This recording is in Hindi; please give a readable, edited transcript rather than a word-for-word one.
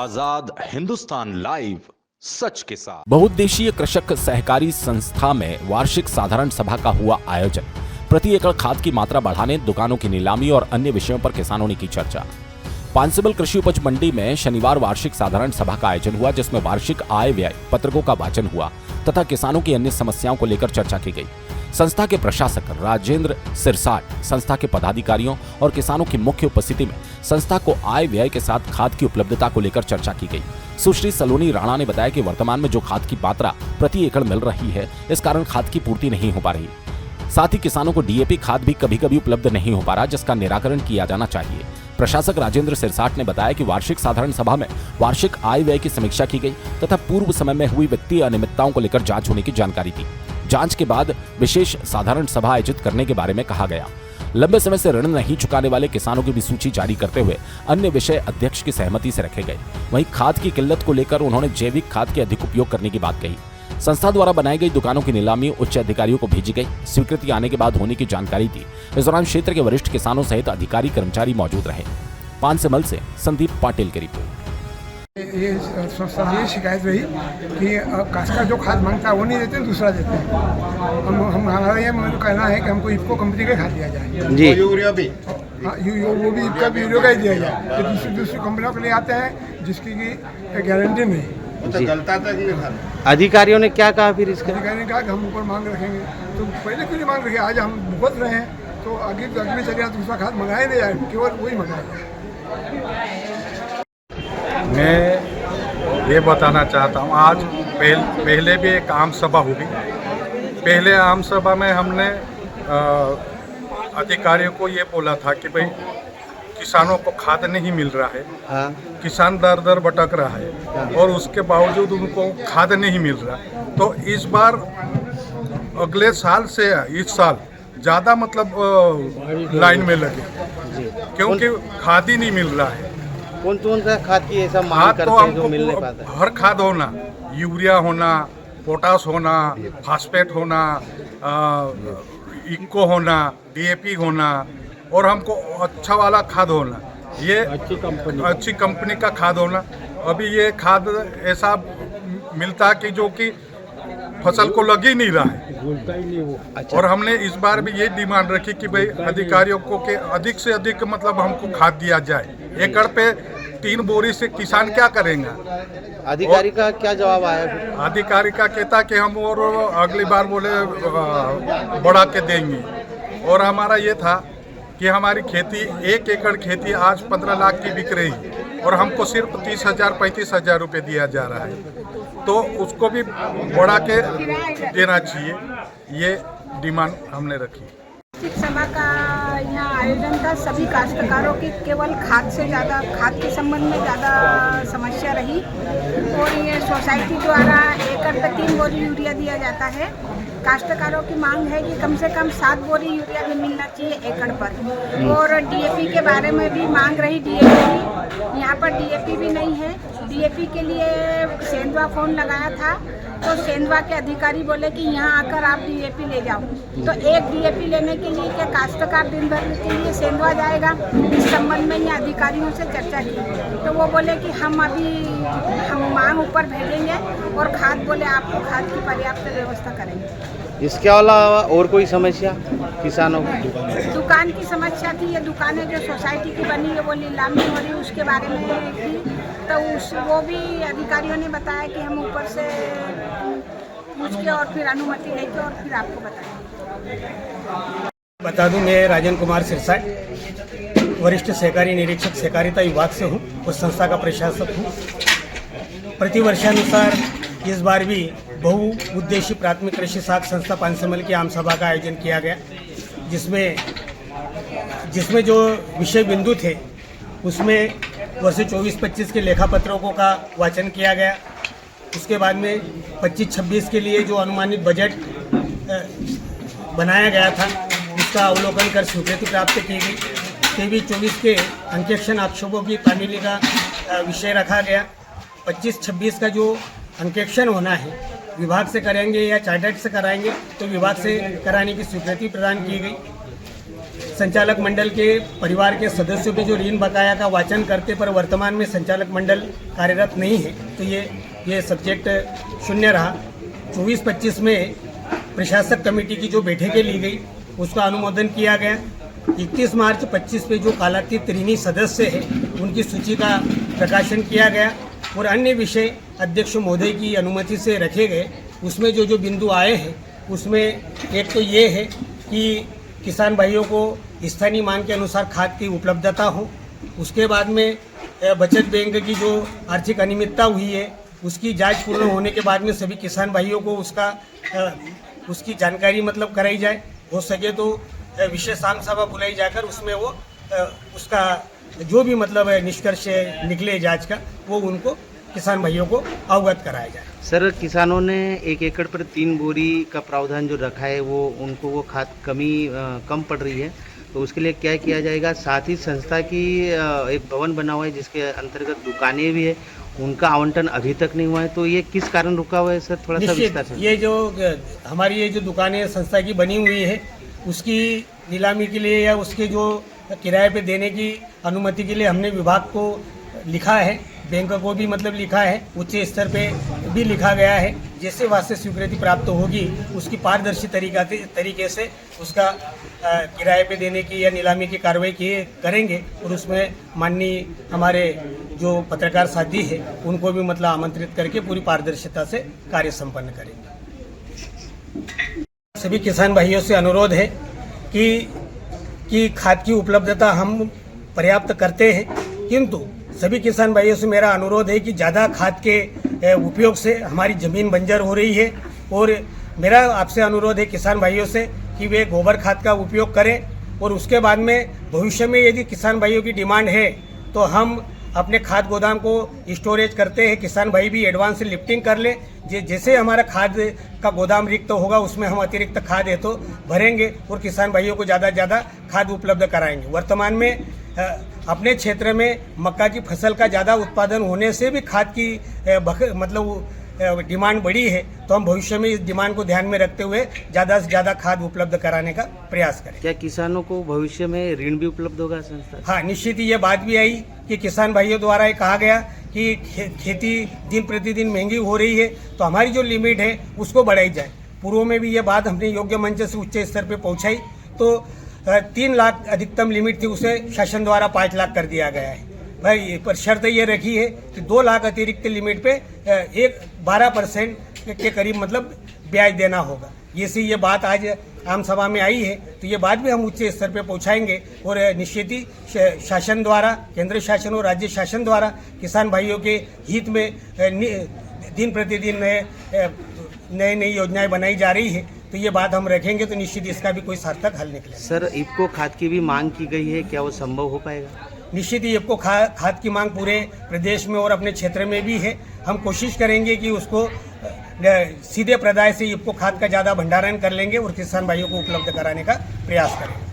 आजाद हिंदुस्तान लाइव, सच के साथ। बहुउद्देशीय कृषक सहकारी संस्था में वार्षिक साधारण सभा का हुआ आयोजन। प्रति एकड़ खाद की मात्रा बढ़ाने, दुकानों की नीलामी और अन्य विषयों पर किसानों ने की चर्चा। पांसिबल कृषि उपज मंडी में शनिवार वार्षिक साधारण सभा का आयोजन हुआ, जिसमें वार्षिक आय व्यय पत्रकों का वाचन हुआ तथा किसानों की अन्य समस्याओं को लेकर चर्चा की गई। संस्था के प्रशासक राजेंद्र सिरसाट, संस्था के पदाधिकारियों और किसानों की मुख्य उपस्थिति में संस्था को आय व्यय के साथ खाद की उपलब्धता को लेकर चर्चा की गई। सुश्री सलोनी राणा ने बताया कि वर्तमान में जो खाद की मात्रा प्रति एकड़ मिल रही है, इस कारण खाद की पूर्ति नहीं हो पा रही। साथ ही किसानों को डीएपी खाद भी कभी कभी उपलब्ध नहीं हो पा रहा, जिसका निराकरण किया जाना चाहिए। प्रशासक राजेंद्र सिरसाट ने बताया कि वार्षिक साधारण सभा में वार्षिक आय व्यय की समीक्षा की गई तथा पूर्व समय में हुई वित्तीय अनियमितताओं को लेकर जांच होने की जानकारी दी। जांच के बाद विशेष साधारण सभा आयोजित करने के बारे में कहा गया। लंबे समय से ऋण नहीं चुकाने वाले किसानों की भी सूची जारी करते हुए अन्य विषय अध्यक्ष की सहमति से रखे गए। वहीं खाद की किल्लत को लेकर उन्होंने जैविक खाद के अधिक उपयोग करने की बात कही। संस्था द्वारा बनाई गई दुकानों की नीलामी उच्च अधिकारियों को भेजी गई, स्वीकृति आने के बाद होने की जानकारी दी। इस दौरान क्षेत्र के वरिष्ठ किसानों सहित अधिकारी कर्मचारी मौजूद रहे। पांसिमल से संदीप पाटिल की रिपोर्ट। ये संस्था से ये शिकायत रही कि कास्का जो खाद मांगता है वो नहीं देते, दूसरा देते हैं। हमारा ये कहना है कि हमको इफको कंपनी का खाद दिया जाए जी। यूरिया भी, हाँ वो भी इफका भी यूरिया का ही दिया जाए। ये दूसरी कंपनियों के लिए आते हैं जिसकी की गारंटी नहीं। जी। अधिकारियों ने क्या कहा फिर इसका? अधिकारी ने कहा कि हम ऊपर मांग रखेंगे, तो पहले क्यों नहीं मांग रखे? आज हम भुगत रहे हैं, तो आगे चलिए दूसरा खाद मंगाया नहीं जाए, केवल वही मंगाया। मैं ये बताना चाहता हूँ, आज पहले भी एक आम सभा हुई। पहले आम सभा में हमने अधिकारियों को ये बोला था कि भाई किसानों को खाद नहीं मिल रहा है। हाँ। किसान दर दर भटक रहा है। हाँ। और उसके बावजूद उनको खाद नहीं मिल रहा। तो इस बार अगले साल से इस साल ज़्यादा मतलब लाइन में लगे, क्योंकि खाद ही नहीं मिल रहा है। कौन सा खाद की ऐसा मांग करते हैं जो मिल नहीं पाता? हर खाद होना, यूरिया होना, पोटास होना, फास्फेट होना, इको होना, डीएपी होना, और हमको अच्छा वाला खाद होना, ये अच्छी कंपनी का खाद होना। अभी ये खाद ऐसा मिलता है कि जो कि फसल को लग ही नहीं रहा है। अच्छा। और हमने इस बार भी ये डिमांड रखी कि भाई अधिकारियों को के अधिक से अधिक मतलब हमको खाद दिया जाए। एकड़ पे 3 बोरी से किसान क्या करेंगे? अधिकारी का क्या जवाब आया? अधिकारी का कहता कि हम और अगली बार बोले बढ़ा के देंगे। और हमारा ये था कि हमारी खेती 1 एकड़ खेती आज 15 लाख की बिक रही है और हमको सिर्फ 30,000-35,000 रुपये दिया जा रहा है, तो उसको भी बढ़ा के देना चाहिए। ये डिमांड हमने रखी। सभा का यहाँ आयोजन था। सभी काश्तकारों की केवल खाद से ज़्यादा, खाद के संबंध में ज़्यादा समस्या रही, और ये सोसाइटी द्वारा एकड़ पे 3 बोरी यूरिया दिया जाता है। काश्तकारों की मांग है कि कम से कम 7 बोरी यूरिया भी मिलना चाहिए एकड़ पर। और डीएपी के बारे में भी मांग रही, डीएपी यहाँ पर डीएपी भी नहीं है। डीएपी के लिए सेंधवा फोन लगाया था, तो सेंधवा के अधिकारी बोले कि यहाँ आकर आप डीएपी ले जाओ। तो एक डीएपी लेने के लिए क्या काश्तकार दिन भर के लिए सेंधवा जाएगा? इस संबंध में ये अधिकारियों से चर्चा की, तो वो बोले कि हम मांग ऊपर भेजेंगे और खाद बोले आपको खाद की पर्याप्त व्यवस्था करेंगे। इसके अलावा और कोई समस्या किसानों की? दुकान की समस्या थी। ये दुकानें जो सोसाइटी की बनी है वो नीलामी हो रही, उसके बारे में थी, तो वो भी अधिकारियों ने बताया कि हम ऊपर से पूछ के और फिर अनुमति लेके और फिर आपको बताएंगे। बता दूं, मैं राजन कुमार सिरसाट, वरिष्ठ सहकारी निरीक्षक सहकारिता विभाग से हूं, उस संस्था का प्रशासक हूं। प्रतिवर्षानुसार इस बार भी बहुउद्देशीय प्राथमिक कृषि साख संस्था पांसिमल की आम सभा का आयोजन किया गया, जिसमें जो विषय बिंदु थे उसमें वर्ष 24-25 के लेखा पत्रकों का वाचन किया गया। उसके बाद में 25-26 के लिए जो अनुमानित बजट बनाया गया था उसका अवलोकन कर स्वीकृति प्राप्त की गई। 23-24 के अंकेक्षण आक्षेपों की तामीली का विषय रखा गया। 25-26 का जो अंकेक्षण होना है विभाग से करेंगे या चार्टर्ड से कराएंगे, तो विभाग से कराने की स्वीकृति प्रदान की गई। संचालक मंडल के परिवार के सदस्यों के जो ऋण बकाया का वाचन करते पर वर्तमान में संचालक मंडल कार्यरत नहीं है, तो ये सब्जेक्ट शून्य रहा। 24-25 में प्रशासक कमेटी की जो बैठकें ली गई उसका अनुमोदन किया गया। 31 मार्च 25 पे जो कालातीत ऋणी सदस्य है उनकी सूची का प्रकाशन किया गया और अन्य विषय अध्यक्ष महोदय की अनुमति से रखे गए। उसमें जो बिंदु आए हैं उसमें एक तो ये है कि किसान भाइयों को स्थानीय मांग के अनुसार खाद की उपलब्धता हो। उसके बाद में बचत बैंक की जो आर्थिक अनियमितता हुई है उसकी जांच पूर्ण होने के बाद में सभी किसान भाइयों को उसकी जानकारी मतलब कराई जाए। हो सके तो विशेष आम सभा बुलाई जाकर उसमें वो उसका जो भी मतलब निष्कर्ष निकले जांच का वो उनको किसान भाइयों को अवगत कराया जाए। सर, किसानों ने 1 एकड़ पर 3 बोरी का प्रावधान जो रखा है उनको वो खाद कम पड़ रही है, तो उसके लिए क्या किया जाएगा? साथ ही संस्था की एक भवन बना हुआ है जिसके अंतर्गत दुकानें भी है, उनका आवंटन अभी तक नहीं हुआ है, तो ये किस कारण रुका हुआ है सर? थोड़ा सा विस्तार से। ये जो हमारी ये जो दुकानें संस्था की बनी हुई है उसकी नीलामी के लिए या उसके जो किराए पे देने की अनुमति के लिए हमने विभाग को लिखा है, बैंक को भी मतलब लिखा है, उच्च स्तर पे भी लिखा गया है। जैसे वास्ते स्वीकृति प्राप्त होगी उसकी पारदर्शी तरीके से उसका किराए पे देने की या नीलामी की कार्रवाई करेंगे और उसमें माननीय हमारे जो पत्रकार साथी है उनको भी मतलब आमंत्रित करके पूरी पारदर्शिता से कार्य संपन्न करेंगे। सभी किसान भाइयों से अनुरोध है कि खाद की उपलब्धता हम पर्याप्त करते हैं, किंतु सभी किसान भाइयों से मेरा अनुरोध है कि ज़्यादा खाद के उपयोग से हमारी ज़मीन बंजर हो रही है और मेरा आपसे अनुरोध है किसान भाइयों से कि वे गोबर खाद का उपयोग करें और उसके बाद में भविष्य में यदि किसान भाइयों की डिमांड है तो हम अपने खाद गोदाम को स्टोरेज करते हैं। किसान भाई भी एडवांस से लिफ्टिंग कर ले, जैसे हमारा खाद का गोदाम रिक्त होगा उसमें हम अतिरिक्त खाद है तो भरेंगे और किसान भाइयों को ज़्यादा से ज़्यादा खाद उपलब्ध कराएंगे। वर्तमान में अपने क्षेत्र में मक्का की फसल का ज़्यादा उत्पादन होने से भी खाद की मतलब डिमांड बढ़ी है, तो हम भविष्य में इस डिमांड को ध्यान में रखते हुए ज़्यादा से ज़्यादा खाद उपलब्ध कराने का प्रयास करें। क्या किसानों को भविष्य में ऋण भी उपलब्ध होगा संस्था? हाँ, निश्चित ही ये बात भी आई कि किसान भाइयों द्वारा ये कहा गया कि खेती दिन प्रतिदिन महंगी हो रही है तो हमारी जो लिमिट है उसको बढ़ाई जाए। पूर्व में भी ये बात हमने योग्य मंच से उच्च स्तर पर पहुँचाई तो 3 लाख अधिकतम लिमिट थी, उसे शासन द्वारा 5 लाख कर दिया गया है। भाई पर शर्त ये रखी है कि 2 लाख अतिरिक्त लिमिट पे 12% के करीब मतलब ब्याज देना होगा। ये बात आज आम सभा में आई है तो ये बात भी हम उच्च स्तर पे पहुंचाएंगे और निश्चित ही शासन द्वारा, केंद्र शासन और राज्य शासन द्वारा किसान भाइयों के हित में दिन प्रतिदिन नई योजनाएं बनाई जा रही है, तो ये बात हम रखेंगे तो निश्चित इसका भी कोई सार्थक हल निकलेगा। सर, इफ्को खाद की भी मांग की गई है, क्या वो संभव हो पाएगा? निश्चित ही इफ्को खाद की मांग पूरे प्रदेश में और अपने क्षेत्र में भी है। हम कोशिश करेंगे कि उसको सीधे प्रदाय से इफ्को खाद का ज़्यादा भंडारण कर लेंगे और किसान भाइयों को उपलब्ध कराने का प्रयास करेंगे।